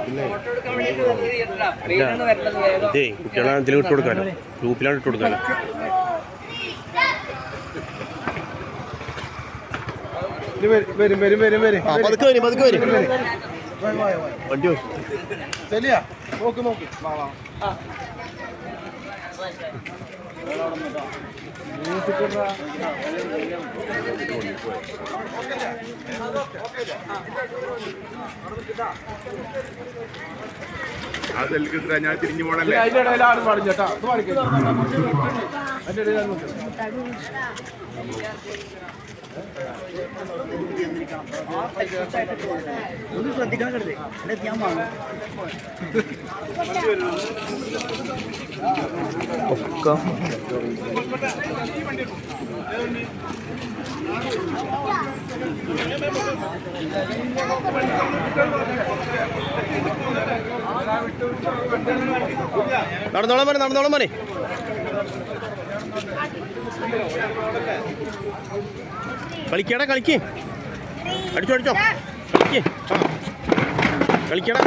ഇതേ കുട്ടികളെ ഇതിൽ ഇട്ട് കൊടുക്കാലോ, ഗ്രൂപ്പിലാണ് ഇട്ട് കൊടുക്കാലോ. പതുക്കെ വരും വണ്ടി നോക്ക്. ഞാൻ തിരിഞ്ഞു പോണല്ലേ. അതിന്റെ ഇടയിൽ ആരും പാടില്ല കേട്ടോ. അതിന്റെ ഇടയിൽ ഒന്ന് ശ്രദ്ധിക്കണം കരുതേ ഞാൻ വാങ്ങും. നടന്നോളാം മോനെ. കളിക്കടാ, കളിക്ക്, അടിച്ചോ കളിക്ക്, കളിക്കടാ.